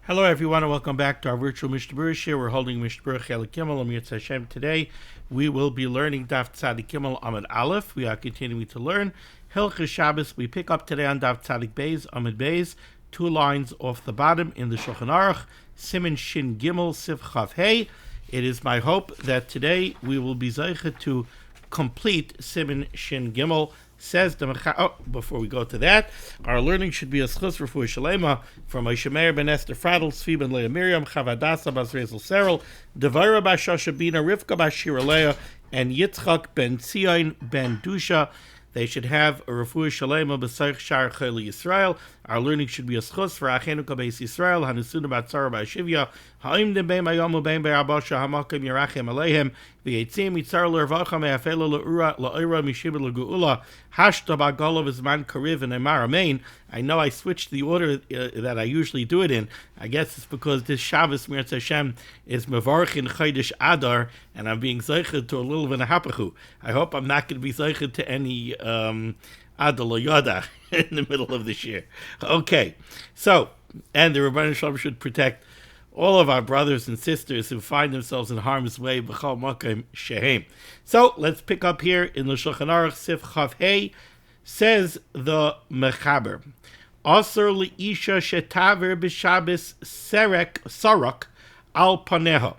Hello, everyone, and welcome back to our virtual Mishnah Berurah share. We're holding Mishnah Berurah Chelik Gimel Am Yirtzeh Hashem. Today, we will be learning Daf Tzadik Gimel Amud Aleph. We are continuing to learn Hilchos Shabbos. We pick up today on Daf Tzadik Beis Amud Beis, 2 lines off the bottom in the Shulchan Aruch, Siman Shin Gimel Sif Chav Hey. It is my hope that today we will be zeicha to complete Siman Shin Gimel. Says the before we go to that, our learning should be a schus refuah shalema from Moshe Meir ben Esther Fradel, Tzvi ben Leah Miriam, Chavadasa bas Rezel Serel, Devaira bas Shosha Bina, Rivka bas Shira Leah, and Yitzchak ben Tzion ben Dusha. They should have a refuah shalema b'seich shar chayli Yisrael. Our learning should be a schus for Achenu Kabeis Yisrael, Hanusuna bat Tzara b'Ashivya, Ha'im dem beim Hayomu beim be'Abasha Hamakim Yerachem Aleihem, V'yetzim Yitzar l'Ervacha me'afela l'Eira Mishibah l'Geula, Hashta ba'Golav Zman Kariv and Emar Amein. I know I switched the order that I usually do it in. I guess it's because this Shabbos Mirtz Hashem is Mevarch in Chodesh Adar, and I'm being zeichet to a little bit of hapachu. I hope I'm not going to be zeichet to any Adal Yoda in the middle of this year. Okay, so, and the Rebbeinu Shalom should protect all of our brothers and sisters who find themselves in harm's way. B'chol makom shehem. So let's pick up here in the Shulchan Aruch Sif Chav Hey. Says the Mechaber, Asur li'isha shetaver b'Shabbos sarek al paneha.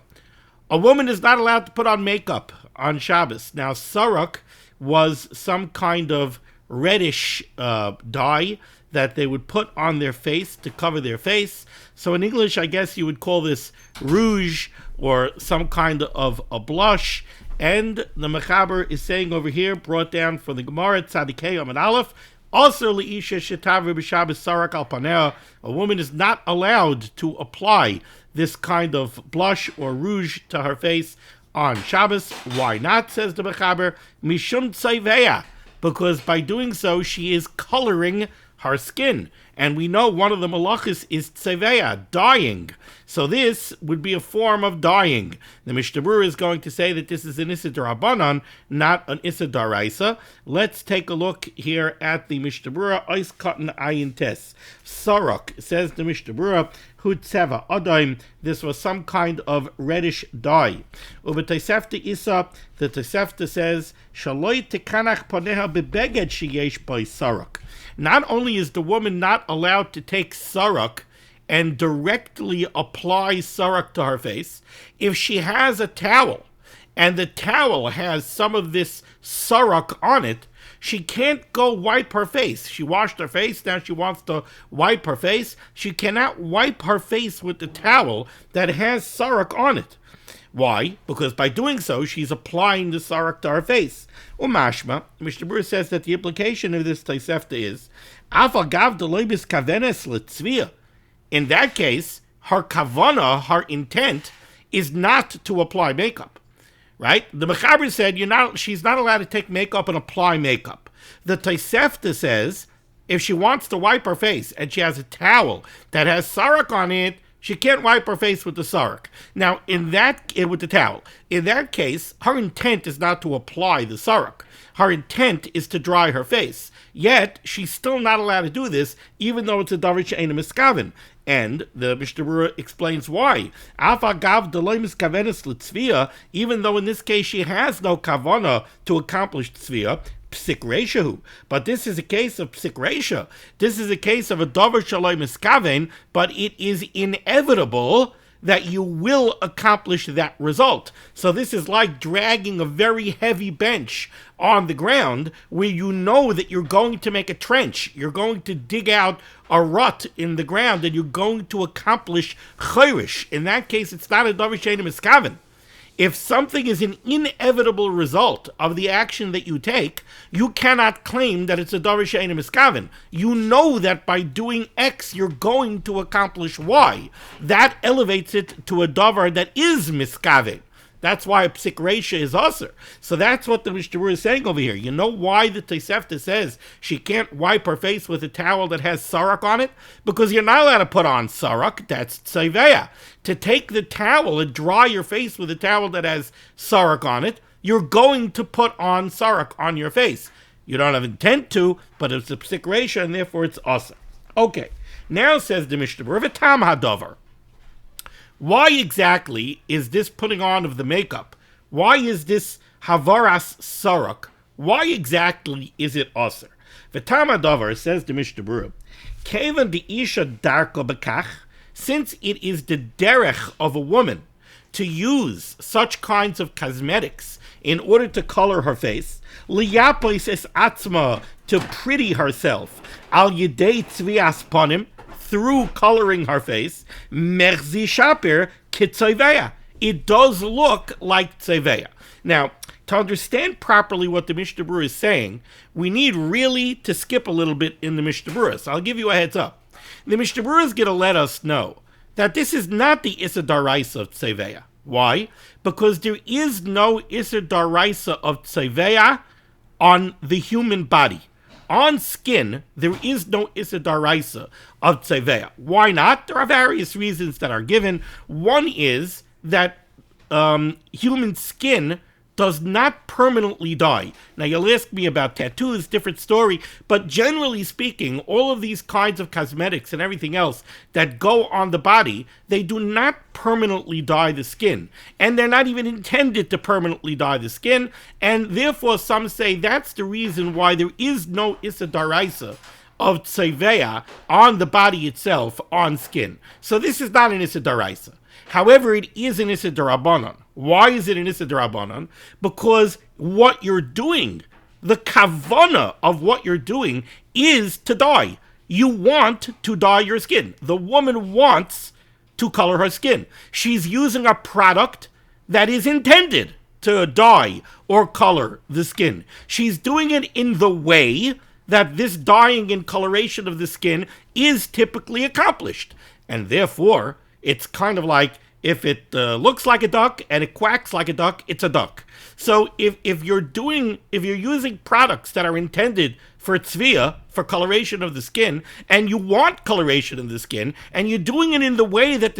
A woman is not allowed to put on makeup on Shabbos. Now, sarek was some kind of reddish dye that they would put on their face to cover their face. So in English, I guess you would call this rouge or some kind of a blush. And the Mechaber is saying over here, brought down from the Gemara, Tzadikei Amud Aleph, also li'isha shetaver b'Shabbos sarek al paneh. A woman is not allowed to apply this kind of blush or rouge to her face on Shabbos. Why not, says the Mechaber? Mishum tzayveya, because by doing so, she is coloring her skin. And we know one of the malachis is tzeveya, dyeing. So this would be a form of dyeing. The Mishnah Berurah is going to say that this is an Issa D'Rabbanan, not an Issa D'Oraisa. Let's take a look here at the Mishnah Berurah, Ois Katan Ayin Tes. Sarok, says the Mishnah Berurah, Hu Tzeva Adaim, this was some kind of reddish dye. Uve Tosefta Issa, the Tosefta says, Shaloi Tekanach Paneha Bebeged Sheyesh By Sarok. Not only is the woman not allowed to take sarek and directly apply sarek to her face, if she has a towel and the towel has some of this sarek on it, she can't go wipe her face. She washed her face, now she wants to wipe her face. She cannot wipe her face with the towel that has sarek on it. Why? Because by doing so, she's applying the sarek to her face. Umashma, Mishnah Berurah says that the implication of this Tosefta is, in that case, her kavana, her intent, is not to apply makeup. Right? The Mechaber said she's not allowed to take makeup and apply makeup. The Tosefta says, if she wants to wipe her face and she has a towel that has sarek on it, she can't wipe her face with the sarek. Now, with the towel. In that case, her intent is not to apply the sarek. Her intent is to dry her face. Yet, she's still not allowed to do this, even though it's a davar she'eina miskaven. And the Mishnah Berurah explains why. Even though in this case she has no kavana to accomplish tzviyah, psik reishahu. But this is a case of psik reisha. This is a case of a davar shaloi miskaven, but it is inevitable that you will accomplish that result. So this is like dragging a very heavy bench on the ground where you know that you're going to make a trench. You're going to dig out a rut in the ground and you're going to accomplish chayrish. In that case, it's not a davar she'eina miskaven. If something is an inevitable result of the action that you take, you cannot claim that it's a davar she'eina miskaven. You know that by doing X, you're going to accomplish Y. That elevates it to a davar that is miskaven. That's why a psik reisha is usher. So that's what the Mishnah Berurah is saying over here. You know why the Tosefta says she can't wipe her face with a towel that has sarek on it? Because you're not allowed to put on sarek. That's tzeveya. To take the towel and dry your face with a towel that has sarek on it, you're going to put on sarek on your face. You don't have intent to, but it's a psik reisha, and therefore it's usher. Okay. Now says the Mishnah Berurah, v'tam hadavar. Why exactly is this putting on of the makeup? Why is this havaras sarok? Why exactly is it aser? V'tama davar, says the Mishnah Berurah, kevan the isha darko bekach, since it is the derech of a woman to use such kinds of cosmetics in order to color her face, liyapois es atzma, to pretty herself, al yedei tzvias ponim, through coloring her face, merzi shaper kitzoveya. It does look like tzeveya. Now, to understand properly what the Mishnah Berurah is saying, we need really to skip a little bit in the Mishnah Berurah. So I'll give you a heads up. The Mishnah Berurah is going to let us know that this is not the Issa Daraisa of tzeveya. Why? Because there is no Issa Daraisa of tzeveya on the human body. On skin, there is no Issa Daraisa of tzeveya. Why not? There are various reasons that are given. One is that human skin does not permanently die. Now, you'll ask me about tattoos, different story, but generally speaking, all of these kinds of cosmetics and everything else that go on the body, they do not permanently dye the skin. And they're not even intended to permanently dye the skin, and therefore some say that's the reason why there is no Issa Daraisa of tzeveya on the body itself, on skin. So this is not an Issa Daraisa. However, it is an Issa D'Rabbanan. Why is it an Issa D'Rabbanan? Because what you're doing, the kavana of what you're doing, is to dye. You want to dye your skin. The woman wants to color her skin. She's using a product that is intended to dye or color the skin. She's doing it in the way that this dyeing and coloration of the skin is typically accomplished. And therefore, it's kind of like if it looks like a duck and it quacks like a duck, it's a duck. So if you're using products that are intended for tzvia, for coloration of the skin, and you want coloration of the skin, and you're doing it in the way that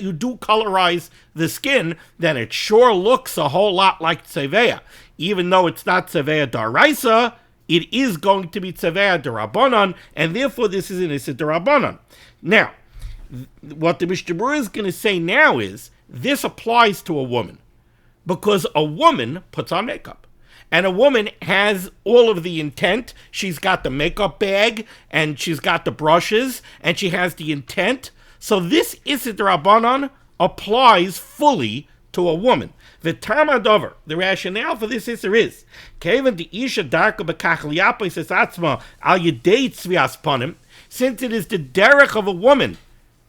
you do colorize the skin, then it sure looks a whole lot like tzeveya. Even though it's not tzeveya daraisa, it is going to be tzeveya d'Rabbanan, and therefore this is an Issa d'Rabbanan. Now, what the Mishnah Berurah is going to say now is, this applies to a woman, because a woman puts on makeup. And a woman has all of the intent. She's got the makeup bag, and she's got the brushes, and she has the intent. So this Issa d'Rabbanan applies fully to a woman. The Tamadover, the rationale for this Issa is, Kevan the Isha Darka Bekach Liapis Es Atzma Al Yedei Tzvias Ponim, since it is the derech of a woman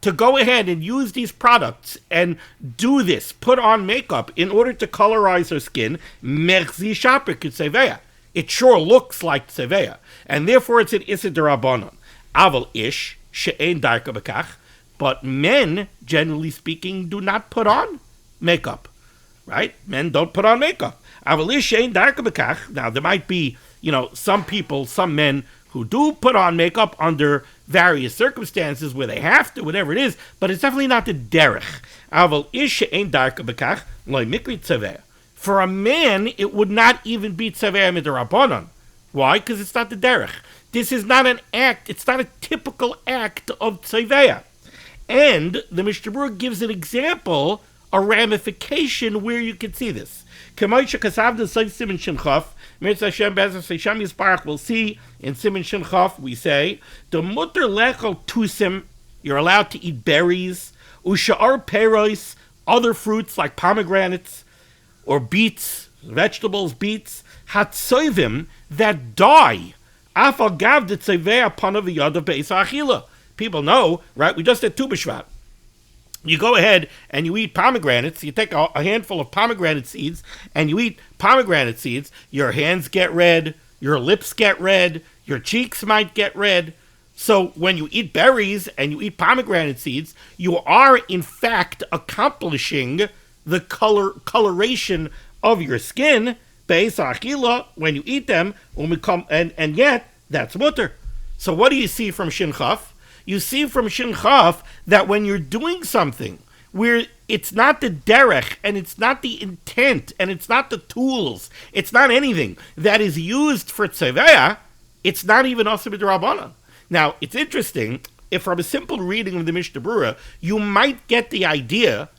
to go ahead and use these products and do this, put on makeup in order to colorize her skin, merzi shaper kitzeveya. It sure looks like tzeveya, and therefore it's an Issa d'Rabbanan. Aval ish she'ein darka bekach, but men, generally speaking, do not put on makeup, right? Men don't put on makeup. Aval ish she'ein darka bekach. Now there might be, some people, some men who do put on makeup under various circumstances where they have to, whatever it is, but it's definitely not the derech. Aval ish she'ein darka bekach loy mikri tzeveya. For a man, it would not even be tzeveya midrabanan. Why? Because it's not the derech. This is not an act. It's not a typical act of tzeveya. And the Mishnah Berurah gives an example, a ramification where you can see this. K'moisha kasavda soif Siman Shinchaf. Mirz Hashem Bezos Hashem Yisparach. We'll see in Siman Shinchaf. We say the mutter lechol tusim. You're allowed to eat berries. Usha'ar peros, other fruits like pomegranates or beets, vegetables, beets. Hatsoivim, that die. Afal gav de tzevei panav yadav beis achila. People know, right? We just did Tu B'Shvat. You go ahead and you eat pomegranates. You take a handful of pomegranate seeds and you eat pomegranate seeds. Your hands get red. Your lips get red. Your cheeks might get red. So when you eat berries and you eat pomegranate seeds, you are in fact accomplishing the coloration of your skin, beis achila, when you eat them, and yet that's mutter. So what do you see from Shinchaf? You see from Shinchaf that when you're doing something where it's not the derech, and it's not the intent, and it's not the tools, it's not anything that is used for tzeveya, it's not even also b'drabanan. Now, it's interesting, if from a simple reading of the Mishnah Berurah, you might get the idea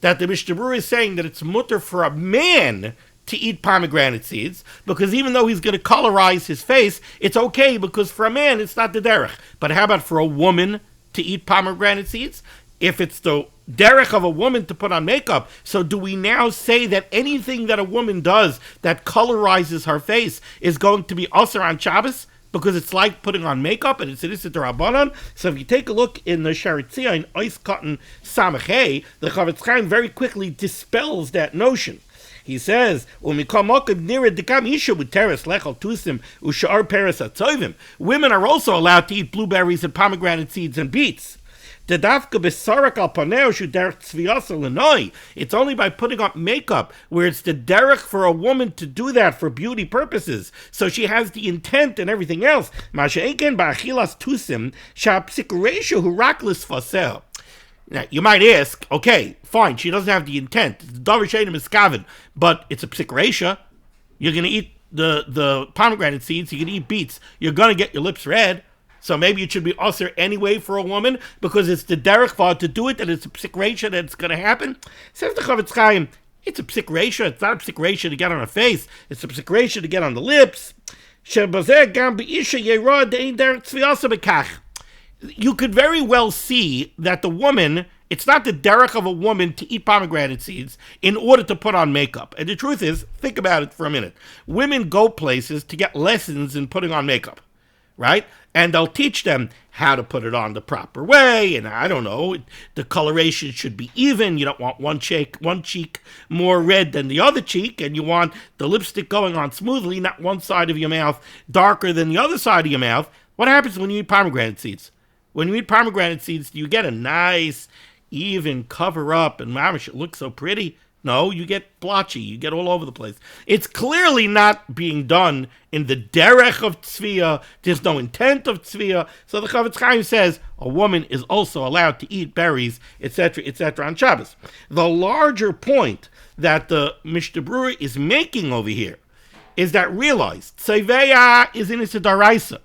that the Mishnah Berurah is saying that it's mutter for a man to eat pomegranate seeds, because even though he's going to colorize his face, it's okay because for a man it's not the derech. But how about for a woman to eat pomegranate seeds? If it's the derech of a woman to put on makeup, so do we now say that anything that a woman does that colorizes her face is going to be osur on Shabbos? Because it's like putting on makeup and it's an issa d'Rabbanan. So if you take a look in the Sharitzia in Ois Cotton Samachei, the Chavetz Chaim very quickly dispels that notion. He says, women are also allowed to eat blueberries and pomegranate seeds and beets. It's only by putting on makeup where it's the derech for a woman to do that for beauty purposes. So she has the intent and everything else. Now, you might ask, okay, fine, she doesn't have the intent. It's davar she'eino miskaven, but it's a psik reisha. You're going to eat the pomegranate seeds, you're going to eat beets, you're going to get your lips red. So maybe it should be usher anyway for a woman because it's the derech for her to do it and it's a psik reisha that it's going to happen. Says the Chavetz Chaim, it's a psik reisha. It's not a psik reisha to get on her face. It's a psik reisha to get on the lips. You could very well see that the woman, it's not the derech of a woman to eat pomegranate seeds in order to put on makeup. And the truth is, think about it for a minute. Women go places to get lessons in putting on makeup, right? And they'll teach them how to put it on the proper way. And I don't know, the coloration should be even. You don't want one cheek more red than the other cheek. And you want the lipstick going on smoothly, not one side of your mouth darker than the other side of your mouth. What happens when you eat pomegranate seeds? When you eat pomegranate seeds, do you get a nice, even cover up and mamish, it looks so pretty? No, you get blotchy, you get all over the place. It's clearly not being done in the derech of tzviyah. There's no intent of tzviyah. So the Chavetz Chaim says a woman is also allowed to eat berries, etc., on Shabbos. The larger point that the Mishnah Berurah is making over here is that realize tzeveya is in issa d'oraisa.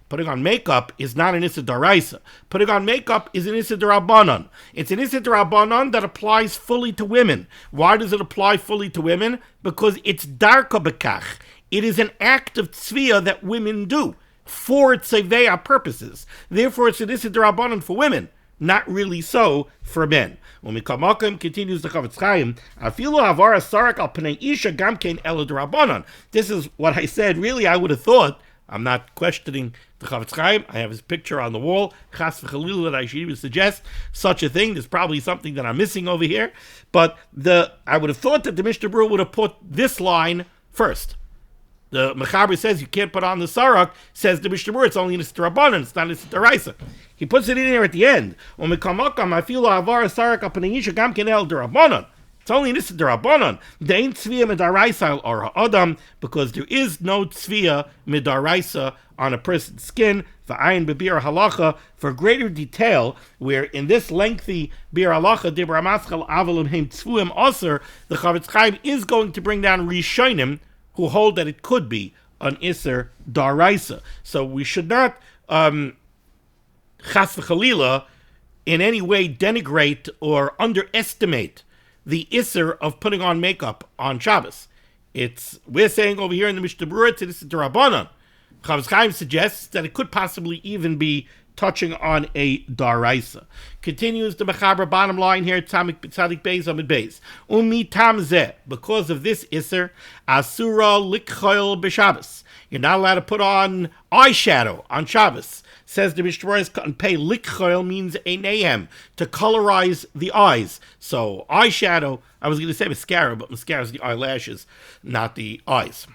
Putting on makeup is not an issa d'oraisa. Putting on makeup is an issa d'Rabbanan. It's an issa d'Rabbanan that applies fully to women. Why does it apply fully to women? Because it's darka bekach. It is an act of tzviyah that women do for tzeveya purposes. Therefore, it's an issa d'Rabbanan for women, not really so for men. When Mikamakim continues the Chavetz Chaim, afilu havara sarak al pnei isha gamkein ela d'Rabbanan. This is what I said. Really, I would have thought. I'm not questioning the Chavetz Chaim. I have his picture on the wall. Chas v'chalil that I should even suggest such a thing. There's probably something that I'm missing over here. But I would have thought that the Mishnah Berurah would have put this line first. The Mechaber says you can't put on the sarak. Says the Mishnah Berurah, it's only an issa d'Rabbanan, it's not an issa d'oraisa. He puts it in here at the end. It's only an issa d'Rabbanan. There ain't tzviyah midaraisa or ha'adam, because there is no tzviyah midaraisa on a person's skin. V'ayin b'bir halacha, for greater detail, where in this lengthy bir halacha dibra maschal avalim heim tzvuim aser, the Chavetz Chaim is going to bring down rishonim who hold that it could be an issa d'oraisa. So we should not chas v'chalila in any way denigrate or underestimate the isser of putting on makeup on Shabbos. We're saying over here in the Mishnah Berurah, it's an issa d'Rabbanan. Chavetz Chaim suggests that it could possibly even be touching on a daraisa. Continues the Mechaber, bottom line here, Tzadik Beis Amid Beis. Umi tamzeh, because of this isser, asura likchoil b'Shabbos. You're not allowed to put on eyeshadow on Shabbos. Says the Mishnah Berurah, cut and pay likchoil means einayim, to colorize the eyes. So eyeshadow, I was going to say mascara, but mascara is the eyelashes, not the eyes.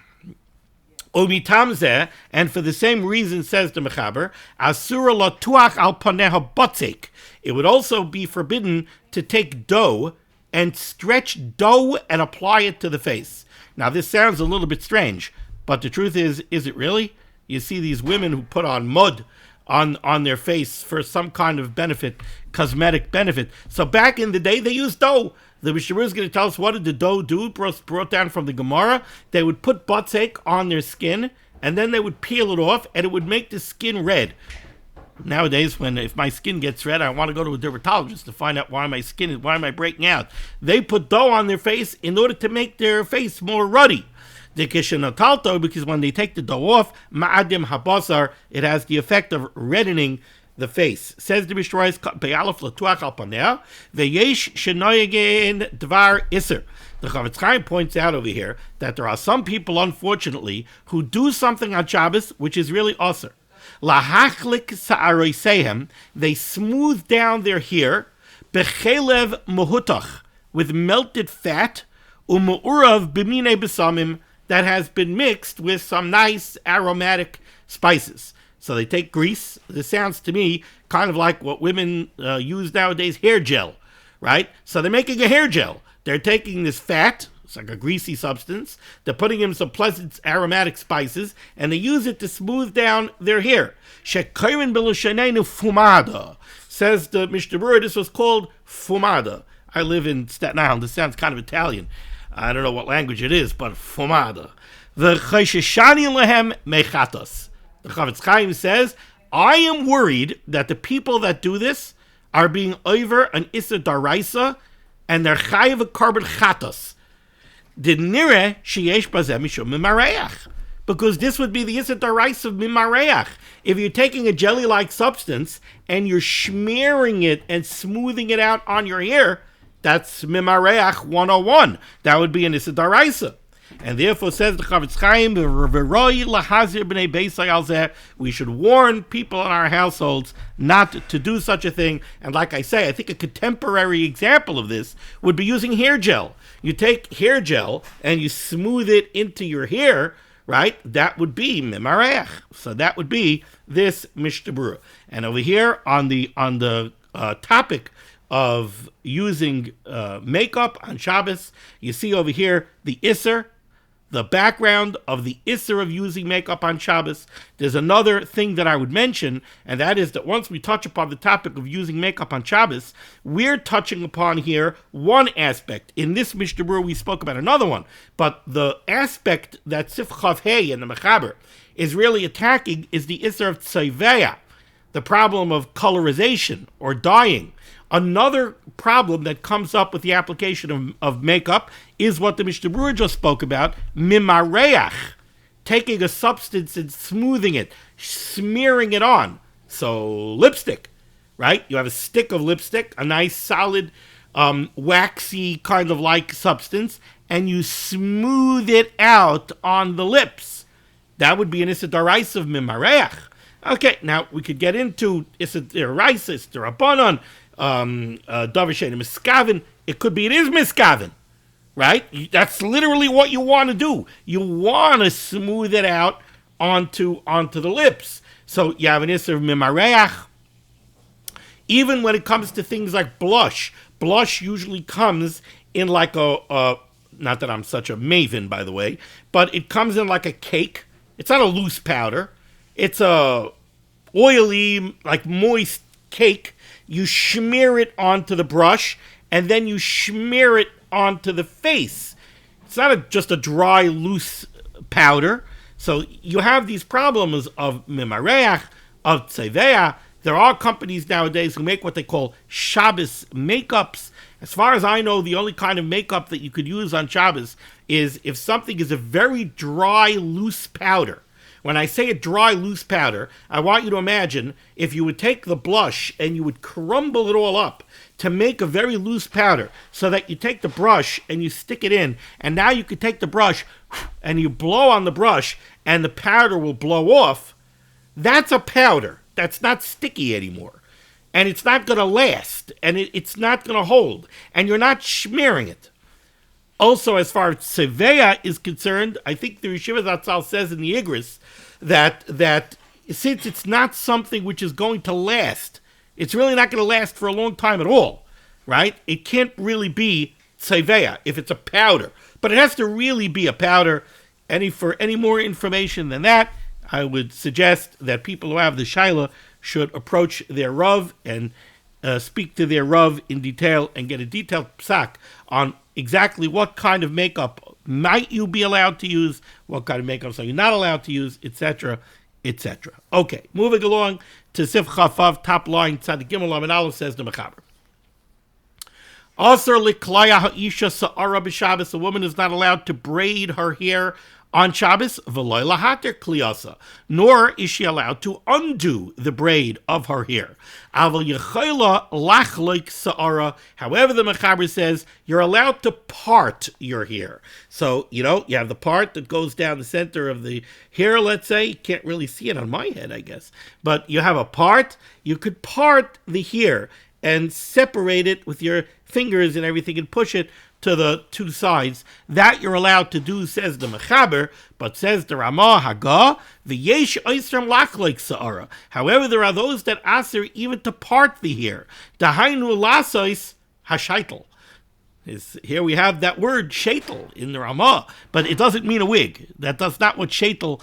Omitamzeh, and for the same reason, says the Mechaber, asura latuach al paneha batzek. It would also be forbidden to take dough and stretch dough and apply it to the face. Now this sounds a little bit strange, but the truth is it really? You see these women who put on mud on their face for some kind of benefit, cosmetic benefit. So back in the day, they used dough. The Mishnah Berurah is going to tell us what did the dough do, brought down from the Gemara. They would put batzek on their skin, and then they would peel it off, and it would make the skin red. Nowadays, if my skin gets red, I want to go to a dermatologist to find out why am I breaking out. They put dough on their face in order to make their face more ruddy. Because when they take the dough off, ma'adim habasar, it has the effect of reddening the face. Says the Mishnah Berurah, veyesh shenoyegen dvar iser. The Chofetz Chaim points out over here that there are some people, unfortunately, who do something on Shabbos which is really osir. Lahachlik sa'aroisehem, they smooth down their hair, bechelev muhutach, with melted fat, umu'urav b'minei besamim, that has been mixed with some nice aromatic spices. So they take grease. This sounds to me kind of like what women use nowadays, hair gel, right? So they're making a hair gel. They're taking this fat, it's like a greasy substance, they're putting in some pleasant aromatic spices, and they use it to smooth down their hair. Shekayrin belushanenu fumada. Says the Mishnah Berurah, this was called fumada. I live in Staten Island. This sounds kind of Italian. I don't know what language it is, but fumada. The chayshishani lehem mechatos. The Chofetz Chaim says, I am worried that the people that do this are being over an issa daraisa, and they're chayiv a carbon chatos. Dinire sheyesh bazeh mishum mimareach, because this would be the issa daraisa of mimareach. If you're taking a jelly-like substance and you're smearing it and smoothing it out on your hair, that's mimareach 101. That would be an issa daraisa. And therefore, says the Chofetz Chaim, we should warn people in our households not to do such a thing. And like I say, I think a contemporary example of this would be using hair gel. You take hair gel and you smooth it into your hair, right? That would be mimareach. So that would be this Mishnah Berurah. And over here on the topic of using makeup on Shabbos, you see over here the Isser, the background of the Isser of using makeup on Shabbos. There's another thing that I would mention, and that is that once we touch upon the topic of using makeup on Shabbos, we're touching upon here one aspect. In this Mishnah Berurah, we spoke about another one, but the aspect that Sif Chav Hey and the Mechaber is really attacking is the Isser of Tzayveya, the problem of colorization or dyeing. Another problem that comes up with the application of makeup is what the Mishnah Berurah just spoke about, mimareach, taking a substance and smoothing it, smearing it on. So lipstick, right? You have a stick of lipstick, a nice solid waxy kind of like substance, and you smooth it out on the lips. That would be an issa daraisa of mimareach. Okay, now we could get into issa daraisa, issa darabanan, davar she'eino miskaven. It could be it is miskaven, right? That's literally what you want to do. You want to smooth it out onto the lips. So you have an issa of mimareach. Even when it comes to things like blush usually comes in like a not that I'm such a maven, by the way, but it comes in like a cake. It's not a loose powder. It's a oily, like moist cake. You smear it onto the brush, and then you smear it onto the face. It's not just a dry, loose powder. So you have these problems of mimareach, of tzeveya. There are companies nowadays who make what they call Shabbos makeups. As far as I know, the only kind of makeup that you could use on Shabbos is if something is a very dry, loose powder. When I say a dry, loose powder, I want you to imagine if you would take the blush and you would crumble it all up to make a very loose powder, so that you take the brush and you stick it in, and now you could take the brush and you blow on the brush and the powder will blow off. That's a powder. That's not sticky anymore. And it's not going to last, and it's not going to hold, and you're not smearing it. Also, as far as tzeveya is concerned, I think the Yeshiva Zatzal says in the Igris that since it's not something which is going to last, it's really not going to last for a long time at all, right? It can't really be tzeveya if it's a powder, but it has to really be a powder. For any more information than that, I would suggest that people who have the shaila should approach their Rav and speak to their Rav in detail and get a detailed psak on exactly what kind of makeup might you be allowed to use, what kind of makeup are you not allowed to use, etc., etc. Okay, moving along to Sif Chafav, top line, Tzadik Gimel Amud Aleph, says the Mechaber. Asar liklaya ha'isha sa'ara b'Shabbos. A woman is not allowed to braid her hair on Shabbos, v'loy lahater kliyasa, nor is she allowed to undo the braid of her hair. Aval yechayla lachlik sa'ara. However, the Mechaber says you're allowed to part your hair. So, you have the part that goes down the center of the hair, let's say. You can't really see it on my head, I guess. But you have a part. You could part the hair and separate it with your fingers and everything and push it to the two sides. That you're allowed to do, says the Mechaber, but says the Ramah Haggah, v'yesh oisram lachlik sa'ara. However, there are those that aser even to part the hair. Dahainu lasois hashaitel. Here we have that word shaitel in the Ramah, but it doesn't mean a wig. That's not what shaitel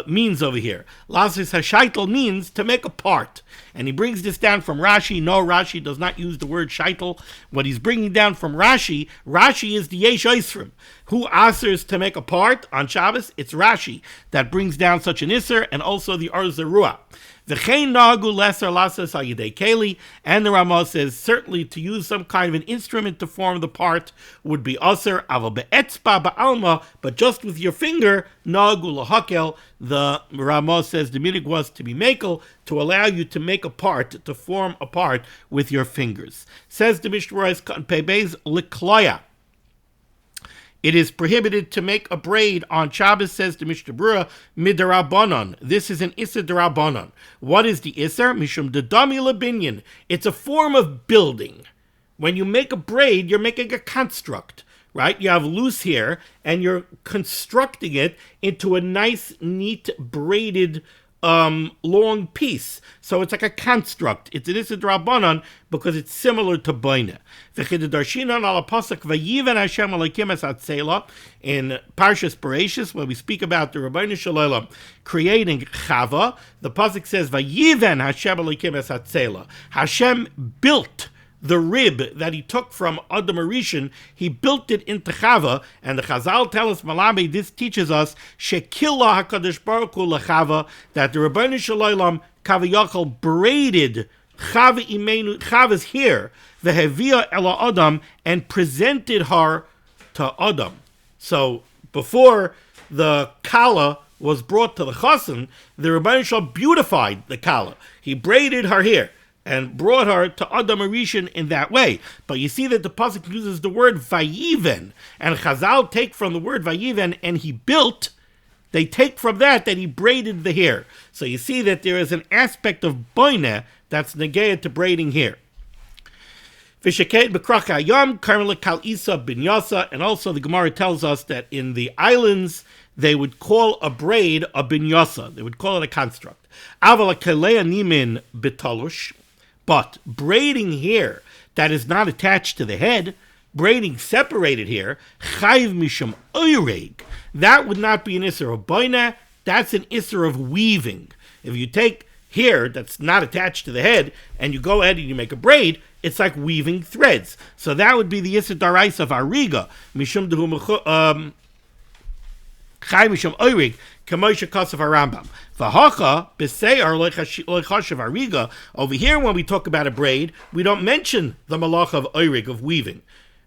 means over here. Lasis hashaitel means to make a part. And he brings this down from Rashi. No, Rashi does not use the word shaitel. What he's bringing down from Rashi is the yesh oisrim. Who asers to make a part on Shabbos? It's Rashi that brings down such an iser, and also the Arzaruah. V'chein nagu lesser lasas ayidei keli, and the Ramah says certainly to use some kind of an instrument to form the part would be aser, aval be'etzba ba'alma, but just with your finger, nagu lahakel. The Ramah says the minig was to be makel, to allow you to make a part, to form a part with your fingers. Says the Mishnah Berurah Pebez liklaya. It is prohibited to make a braid on Shabbos, says the Mishnah Berurah, midarabanan. This is an Isser darabanan. What is the Isser? Mishum dedami lebinyan. It's a form of building. When you make a braid, you're making a construct, right? You have loose hair, and you're constructing it into a nice, neat, braided long piece. So it's like a construct. It's an Isser Drabanan because it's similar to Baina. In Parshas Bereshis, where we speak about the Rebbeinu Shalom creating Chava, the pasuk says, Vayiven Hashem Elokim es hatzela. Hashem built the rib that he took from Adam Rishon, he built it into Chava, and the Chazal tell us, Malami, this teaches us, Shekilla HaKadosh Baruch Hu Lechava, that the Rebbeinu Shalom Kaviyachal braided Chava's hair, Vehevia Ela Adam, and presented her to Adam. So, before the Kala was brought to the Chassan, the Rebbeinu Shalom beautified the Kala. He braided her hair and brought her to Adam Rishon in that way. But you see that the pasuk uses the word vayiven, and Chazal take from the word vayiven, and he built, they take from that he braided the hair. So you see that there is an aspect of boina that's negayah to braiding hair. And also the Gemara tells us that in the islands, they would call a braid a binyasa. They would call it a construct. But braiding hair that is not attached to the head, braiding separated hair, chayv misham oyreg, that would not be an isser of boina, that's an isser of weaving. If you take hair that's not attached to the head and you go ahead and you make a braid, it's like weaving threads. So that would be the isser darais of ariga, mishum dehu chayv misham oyreg, Kamoisha Kasav Rambam. Vahacha b'seir loichashav ariga. Over here, when we talk about a braid, we don't mention the malach of oirig, of weaving.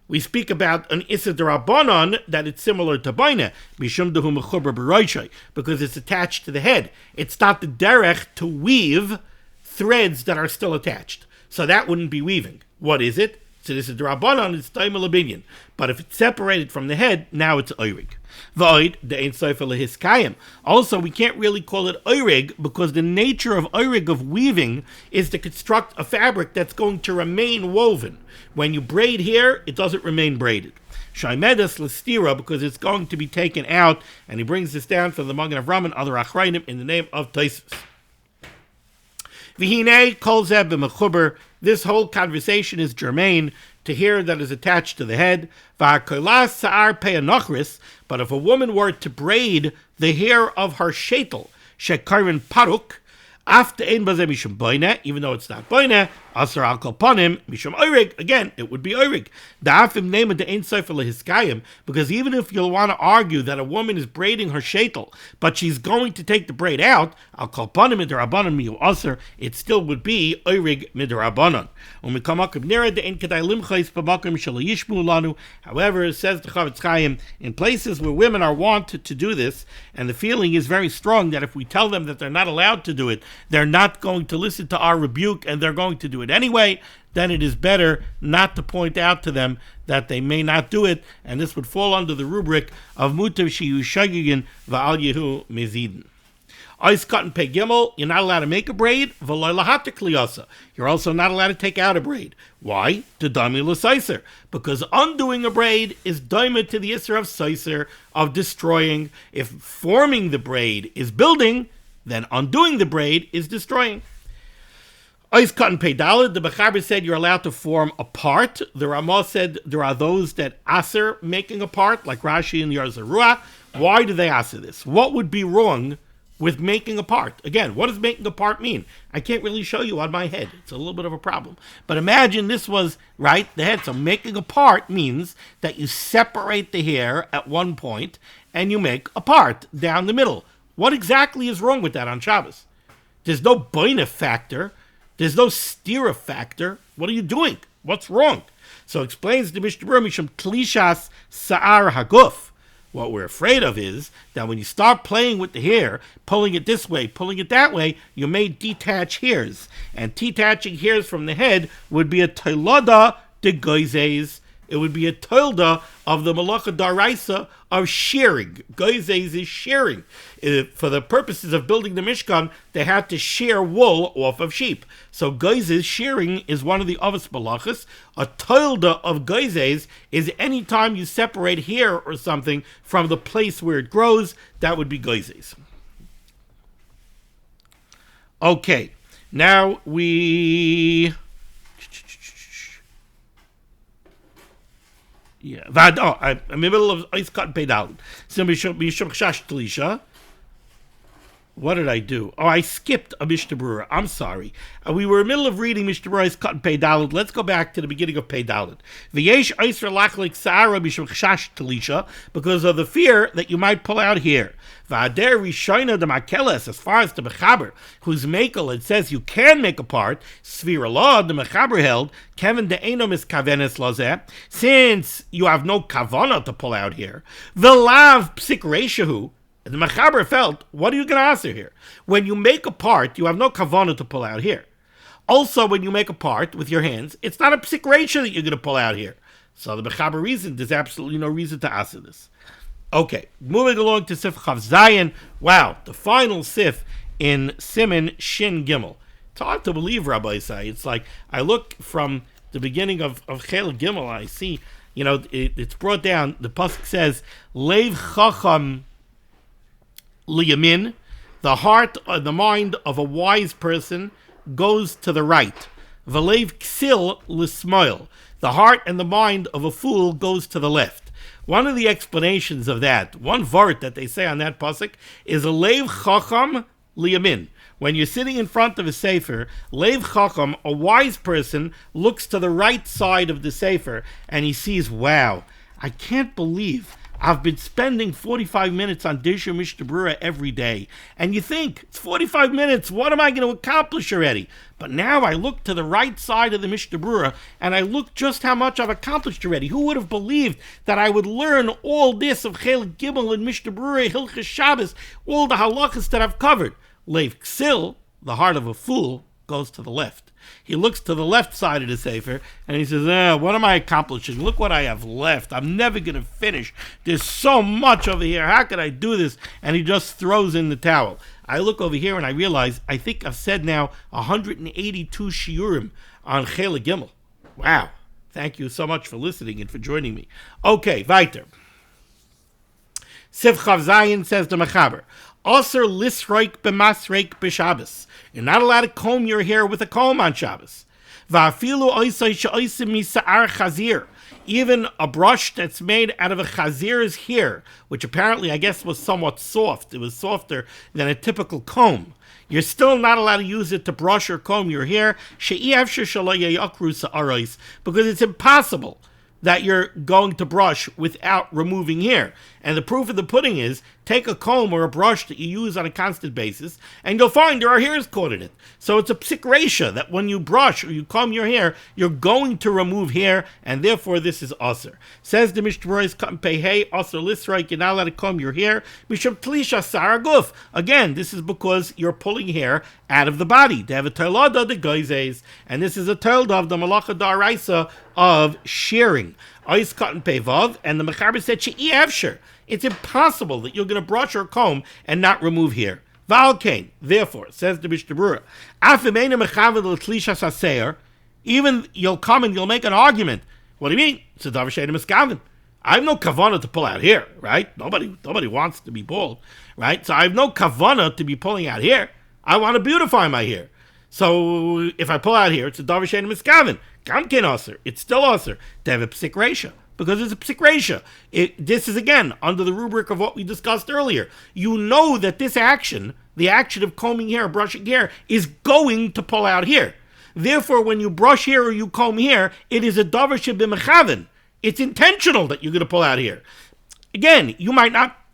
We speak about an Issa Darabanan that it's similar to Baina, Mishum Dehu Mechuber B'Roishai, because it's attached to the head. It's not the derech to weave threads that are still attached. So that wouldn't be weaving. What is it? So this is Darabanan, it's Taimel Abinyan. But if it's separated from the head, now it's oirig. Void, the Ein Sofer Lehiskayim. Also, we can't really call it oirig because the nature of oirig, of weaving, is to construct a fabric that's going to remain woven. When you braid hair, it doesn't remain braided. Shaimedas Lestira, because it's going to be taken out, and he brings this down from the Magen of Raman, other Achrayim, in the name of Taisus. V'hinei kol zeh b'mechuber. This whole conversation is germane to hair that is attached to the head. But if a woman were to braid the hair of her shaitel, shekarvin paruk, after ein bazeh mishum boina, even though it's not boina, Asar al kolpanim mishum oirig. Again, it would be oirig. Da'afim nema de ein sofer lehiskayim, because even if you'll want to argue that a woman is braiding her shetel, but she's going to take the braid out, al kolpanim midrabanan miu asar, it still would be oirig midrabanan. However, says the Chavetz Chaim, in places where women are wanted to do this, and the feeling is very strong that if we tell them that they're not allowed to do it, they're not going to listen to our rebuke and they're going to do it anyway, then it is better not to point out to them that they may not do it, and this would fall under the rubric of mutav shiyu shagigin va'al yehu mezidin. Ice cut and pay gimel, you're not allowed to make a braid. You're also not allowed to take out a braid. Why? To dami l'saiser. Because undoing a braid is daima to the isser of saiser, of destroying. If forming the braid is building, then undoing the braid is destroying. Ice cut and pay daled. The Mechaber said you're allowed to form a part. The Ramah said there are those that aser making a part, like Rashi and Yarzarua. Why do they aser this? What would be wrong with making a part? Again, what does making a part mean? I can't really show you on my head. It's a little bit of a problem. But imagine this was, right, the head. So making a part means that you separate the hair at one point and you make a part down the middle. What exactly is wrong with that on Shabbos? There's no boina factor. There's no stira factor. What are you doing? What's wrong? So explains the Mishnah Berurah, Mishum Klishas Sa'ar Haguf. What we're afraid of is that when you start playing with the hair, pulling it this way, pulling it that way, you may detach hairs. And detaching hairs from the head would be a toilada de goizes. It would be a toilda of the malacha daraisa of shearing. Goizes is shearing. For the purposes of building the Mishkan, they had to shear wool off of sheep. So goizes, shearing, is one of the avos malachas. A toilda of goizes is any time you separate hair or something from the place where it grows, that would be goizes. Okay, now I'm in the middle of ice cut and pay down. What did I do? Oh, I skipped a Mishnah Berurah. I'm sorry. We were in the middle of reading Mishnah Berurah's cut and pay daled. Let's go back to the beginning of pay daled. V'yesh oiser lachlik sa'ara mishum chashash talisha, because of the fear that you might pull out here. V'ader rishayna de makeles, as far as the Mechaber, whose makel it says you can make a part, svira law, the Mechaber held, Kevin de enom is kavenes lazeh, since you have no kavana to pull out here. V'lav psik reishahu, the Mechaber felt, what are you going to answer here? When you make a part, you have no kavanah to pull out here. Also, when you make a part with your hands, it's not a psik reisha that you're going to pull out here. So the Mechaber reasoned there's absolutely no reason to answer this. Okay, moving along to Sif Chav Zayin. Wow, the final Sif in Siman Shin Gimel. It's hard to believe, Rabbi Isai. It's like, I look from the beginning of Chel Gimel, I see, it's brought down, the pasuk says, Leiv Chacham Liyamin, the heart or the mind of a wise person goes to the right. V'leiv ksil l'smoil, the heart and the mind of a fool goes to the left. One of the explanations of that, one vart that they say on that pasuk, is a leiv chacham liyamin. When you're sitting in front of a sefer, leiv chacham, a wise person, looks to the right side of the sefer and he sees, wow, I can't believe I've been spending 45 minutes on Dirshu Mishnah Berurah every day. And you think, it's 45 minutes, what am I going to accomplish already? But now I look to the right side of the Mishnah Berurah, and I look just how much I've accomplished already. Who would have believed that I would learn all this of Chel Gimel and Mishnah Berurah, Hilchos Shabbos, all the halachas that I've covered? Leiv Ksil, the heart of a fool, goes to the left. He looks to the left side of the sefer and he says, what am I accomplishing? Look what I have left. I'm never going to finish. There's so much over here. How could I do this? And he just throws in the towel. I look over here and I realize I think I've said now 182 shiurim on Chel Gimel. Wow. Thank you so much for listening and for joining me. Okay, weiter. Sif Chav Zayin, says the Mechaber, Aser lisroik b'masreik b'Shabbos. You're not allowed to comb your hair with a comb on Shabbos. Va'afilu oisai she'oisim misa'ar chazir. Even a brush that's made out of a chazir's hair, which apparently I guess was somewhat soft. It was softer than a typical comb. You're still not allowed to use it to brush or comb your hair, because it's impossible that you're going to brush without removing hair. And the proof of the pudding is, take a comb or a brush that you use on a constant basis, and you'll find there are hairs caught in it. So it's a psik reisha that when you brush or you comb your hair, you're going to remove hair, and therefore this is aser. Says the Mishnah Berurah, cut and pay hay, aser lisraik, you're not allowed to comb your hair. Misham tlisha saraguf. Again, this is because you're pulling hair out of the body. They have a teilada de goizes, and this is a teilada of the malacha daraisa of shearing. Ois cut and pay vav, and the mechaber said she'i efsher. It's impossible that you're going to brush or comb and not remove hair. Valkain, therefore, says the Mishnah Berurah, even you'll come and you'll make an argument. What do you mean? It's a davar she'eino miskaven. I have no kavanah to pull out hair, right? Nobody wants to be bald, right? So I have no kavanah to be pulling out hair. I want to beautify my hair. So if I pull out hair, it's a davar she'eino miskaven. Gamkein aser. It's still aser to have a psik reisha. Because it's a psik reisha. This is, again, under the rubric of what we discussed earlier. You know that this action, the action of combing hair, brushing hair, is going to pull out hair. Therefore, when you brush hair or you comb hair, it is a davar shebemechaven. It's intentional that you're going to pull out hair. Again,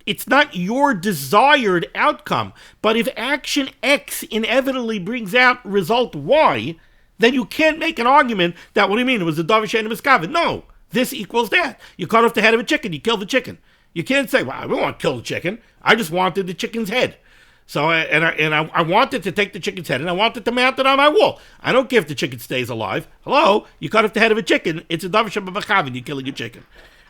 it's not your desired outcome, but if action X inevitably brings out result Y, then you can't make an argument that, what do you mean, it was a davar she'eino miskaven? No. This equals that. You cut off the head of a chicken, you kill the chicken. You can't say, well, I don't want to kill the chicken. I just wanted the chicken's head. So, I wanted to take the chicken's head and I wanted to mount it on my wall. I don't care if the chicken stays alive. Hello? You cut off the head of a chicken, it's a davar shebemechaven, you're killing a chicken.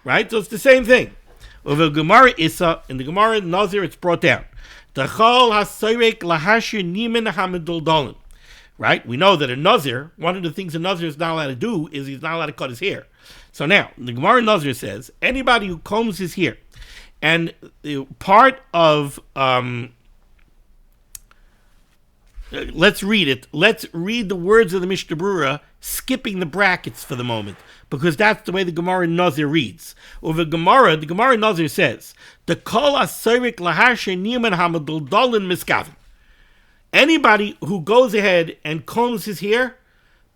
Right? So it's the same thing. In the Gemara Nazir, it's brought down. Right? We know that a Nazir, one of the things a Nazir is not allowed to do is he's not allowed to cut his hair. So now, the Gemara Nazir says, anybody who combs his hair, and part of, let's read it. Let's read the words of the Mishnah Berurah, skipping the brackets for the moment, because that's the way the Gemara Nazir reads. Over the Gemara Nazir says, the kol asorik lahashe niman hamadaldalin miskaven. Anybody who goes ahead and combs his hair,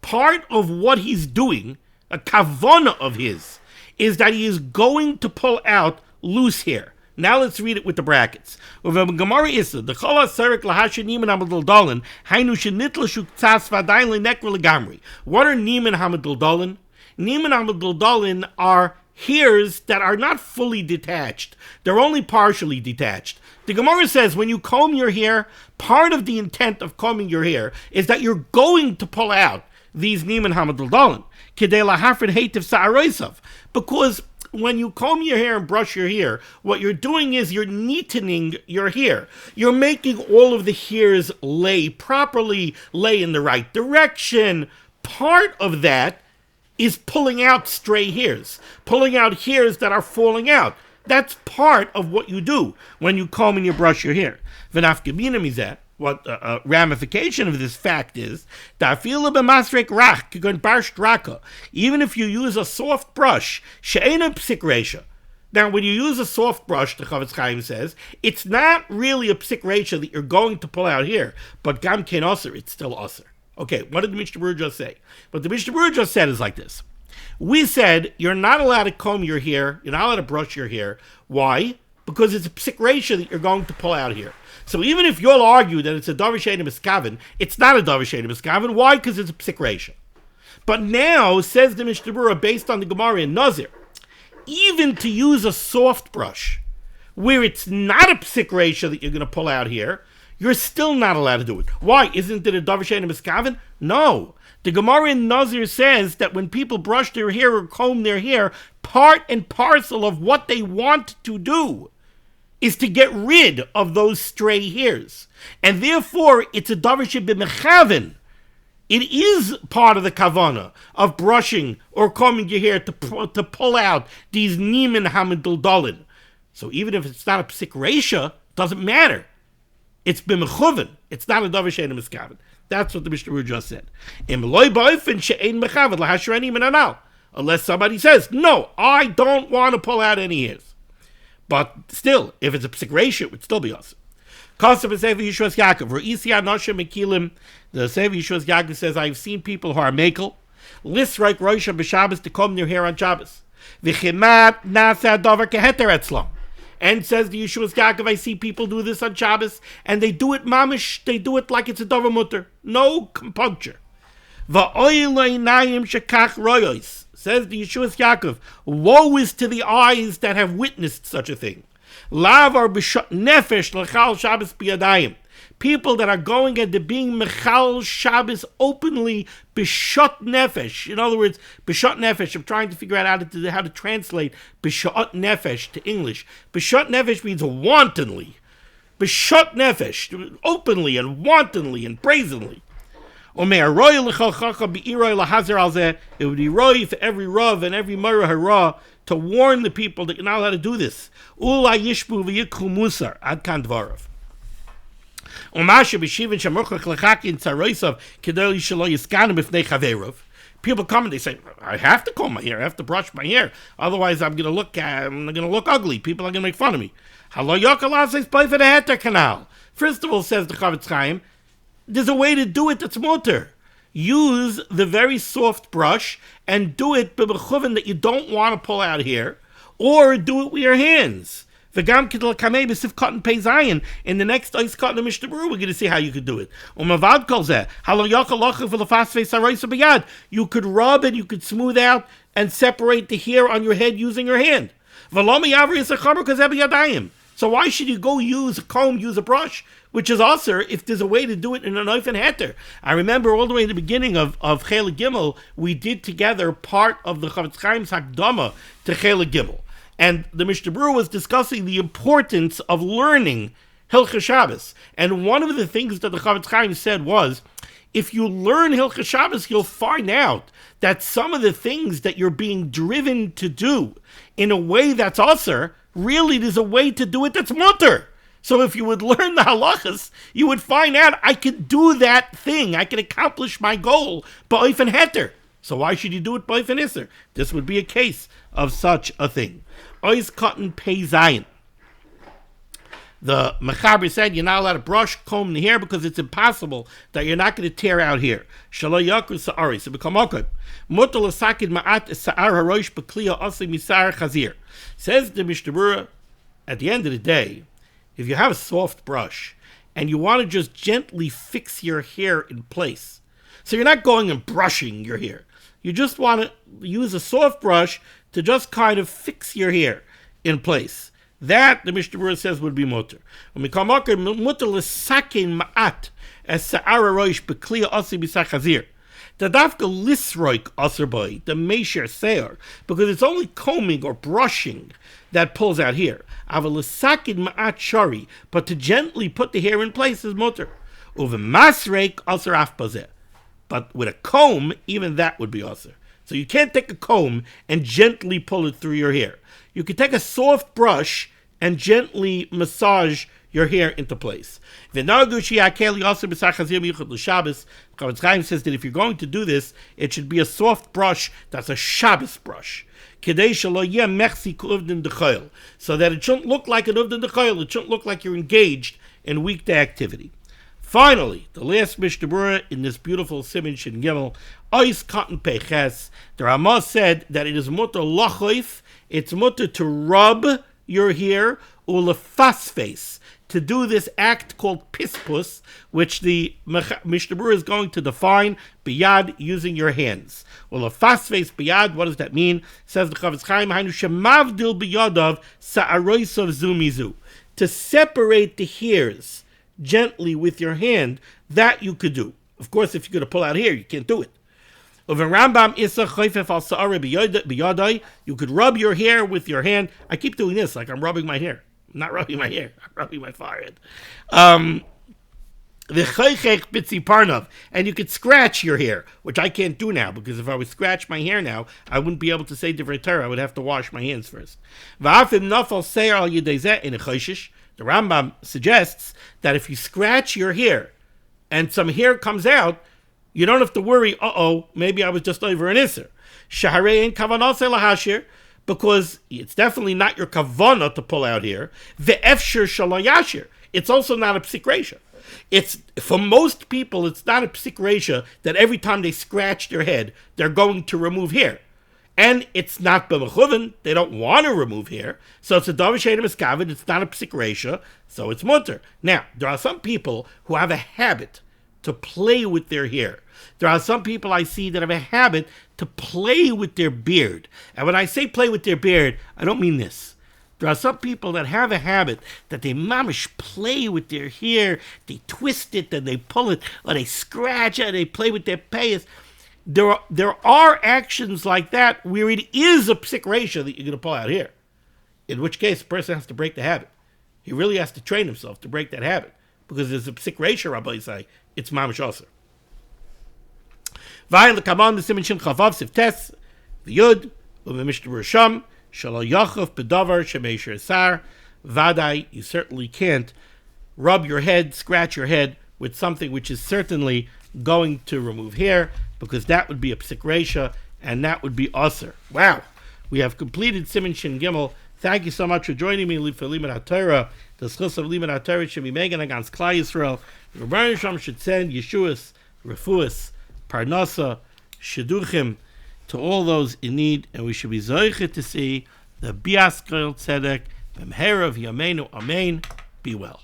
part of what he's doing, a kavanah of his, is that he is going to pull out loose hair. Now let's read it with the brackets. What are niman hamadaldalin? Niman hamadaldalin are hairs that are not fully detached. They're only partially detached. The Gemara says when you comb your hair, part of the intent of combing your hair is that you're going to pull out these niman hamadaldalin. Because when you comb your hair and brush your hair, what you're doing is you're neatening your hair. You're making all of the hairs lay properly, lay in the right direction. Part of that is pulling out stray hairs, pulling out hairs that are falling out. That's part of what you do when you comb and you brush your hair. V'nafkamina mizeh, what a ramification of this fact is, even if you use a soft brush, she'eino psik reisha. Now, when you use a soft brush, the Chavetz Chaim says, it's not really a psik reisha that you're going to pull out here, but gam ken aser, it's still aser. Okay, what did the Mishnah Berurah just say? What the Mishnah Berurah just said is like this. We said you're not allowed to comb your hair, you're not allowed to brush your hair. Why? Because it's a psik reisha that you're going to pull out here. So even if you'll argue that it's a davar she'eino miskaven, it's not a davar she'eino miskaven. Why? Because it's a psik reisha. But now, says the Mishnah Berurah, based on the Gemara in Nazir, even to use a soft brush, where it's not a psik reisha that you're going to pull out here, you're still not allowed to do it. Why? Isn't it a davar she'eino miskaven? No. The Gemara in Nazir says that when people brush their hair or comb their hair, part and parcel of what they want to do is to get rid of those stray hairs. And therefore, it's a davar shebemechaven. It is part of the kavanah of brushing or combing your hair to pull out these niman hamadaldalin. So even if it's not a psik reisha, doesn't matter. It's b'mechuven. It's not a davar she'eino miskaven. That's what the Mishnah Berurah just said. Unless somebody says, no, I don't want to pull out any hairs. But still, if it's a psik ratio, it would still be awesome. The Sefer Yeshuas Yaakov says, I've seen people who are mekel, lisraik roisha b'Shabbos, to comb their hair on Shabbos. V'chimat nasa davar keheter etzlam. And says the Yeshuas Yaakov, I see people do this on Shabbos, and they do it mamish, they do it like it's a davar mutter. No compuncture. V'oilei nayim shekach royos. Says the Yeshuas Yaakov, woe is to the eyes that have witnessed such a thing. Lavar b'shot nefesh l'chal Shabbos b'yadayim. People that are going into being mechal Shabbos openly b'shot nefesh. In other words, b'shot nefesh. I'm trying to figure out how to translate b'shot nefesh to English. B'shot nefesh means wantonly. B'shot nefesh, openly and wantonly and brazenly. It would be roy for every rav and every marah hara to warn the people that you're not allowed to do this. Ula yishbu v'yikhu musar ad kan dvarav. People come and they say, I have to comb my hair, I have to brush my hair, otherwise I'm going to look ugly. People are going to make fun of me. First of all, says the Chavetz Chaim, there's a way to do it that's mutter. Use the very soft brush and do it b'mechuven that you don't want to pull out here, or do it with your hands. In the next ice cut in the Mishnah Berurah, we're going to see how you could do it. You could rub and you could smooth out and separate the hair on your head using your hand. So why should you go use a comb, use a brush, which is also if there's a way to do it in a knife and heter? I remember all the way at the beginning of Chela Gimel, we did together part of the Chavetz Chaim's Hakdama to Chela Gimel. And the Mishnah Berurah was discussing the importance of learning Hilchos Shabbos. And one of the things that the Chavetz Chaim said was, if you learn Hilchos Shabbos, you'll find out that some of the things that you're being driven to do in a way that's aser, really there's a way to do it that's mutter. So if you would learn the halachas, you would find out I could do that thing, I could accomplish my goal ba'of and heter. So why should you do it ba'of and iser? This would be a case of such a thing. Ois cotton pei zayin. The Mechaber said you're not allowed to brush, comb the hair because it's impossible that you're not going to tear out here. Shalo yakur sa'ari, so become okad. Mutal asakid ma'at sa'ar harosh b'kliya osi misar chazir. Says the Mishnah Berurah, at the end of the day, if you have a soft brush and you want to just gently fix your hair in place, so you're not going and brushing your hair, you just want to use a soft brush to just kind of fix your hair in place. That, the Mishnah Berurah says, would be mutter. When we come mutter l'sakin ma'at as sa'ara roish b'kliya osi b'sar chazir. The dafka lisroik aser boy, the meisher seir, because it's only combing or brushing that pulls out hair. Aval l'sakin ma'at shari, but to gently put the hair in place is mutter. Uve masreik aser af bazeh. But with a comb, even that would be aser. So you can't take a comb and gently pull it through your hair. You can take a soft brush and gently massage your hair into place. Chavetz Chaim says that if you're going to do this, it should be a soft brush that's a Shabbos brush. So that it shouldn't look like an uvdin d'chayil, it shouldn't look like you're engaged in weekday activity. Finally, the last Mishnah Berurah in this beautiful Siman Shin Gimel, Ois Cotton Peches. The Ramah said that it is mutter lachoif, it's mutter to rub your hair, or lefasfes, to do this act called pispus, which the Mishnah Berurah is going to define biyad, using your hands. Well, lefasfes biyad, what does that mean? Says the Chavetz Chaim, hainu shemavdil biyadav sa'aroisav zumizu, to separate the hairs gently with your hand, that you could do. Of course, if you're going to pull out hair, you can't do it. Over Rambam Isa Chayfef al Sa'ara biyadai, you could rub your hair with your hand. I keep doing this like I'm rubbing my hair. I'm not rubbing my hair, I'm rubbing my forehead. The Chaychech Bitzi Parnav, and you could scratch your hair, which I can't do now, because if I would scratch my hair now, I wouldn't be able to say Divrei Torah. I would have to wash my hands first. V'afim nafal seir al yedei zeh in a chayshish. The Rambam suggests that if you scratch your hair and some hair comes out, you don't have to worry, maybe I was just over an Isser. Shaharei ain't kavanah lahashir, because it's definitely not your kavanah to pull out here. Ve'efshir shalayashir. It's also not a psik reisha. It's, for most people, it's not a psik reisha that every time they scratch their head, they're going to remove hair. And it's not b'mechuven, they don't want to remove hair, so it's a davar she'eino miskaven, it's not a psik reisha, so it's mutter. Now, there are some people who have a habit to play with their hair. There are some people I see that have a habit to play with their beard. And when I say play with their beard, I don't mean this. There are some people that have a habit that they mamish play with their hair, they twist it and they pull it, or they scratch it, and they play with their payas. There are actions like that where it is a psik reisha that you're going to pull out here. In which case, the person has to break the habit. He really has to train himself to break that habit. Because there's a psik reisha, Rabbi say, it's mamish aser. V'ayin l'kaman b'simin shin chavav siftes v'yud u'v'mishnah berurah shalo yachov b'davar shemeisher sar. Vadai, you certainly can't rub your head, scratch your head with something which is certainly going to remove hair, because that would be a psik reisha, and that would be aser. Wow, we have completed Siman Shin Gimel. Thank you so much for joining me for limud HaTorah. The schus of limud HaTorah should be megan against Klal Yisrael. Rebbeinu Shalom should send Yeshuas, Refuas, Parnasa, Shidduchim to all those in need, and we should be zoichet to see the Bias Koil Tzedek, B'mhera of Yameinu, Amen. Be well.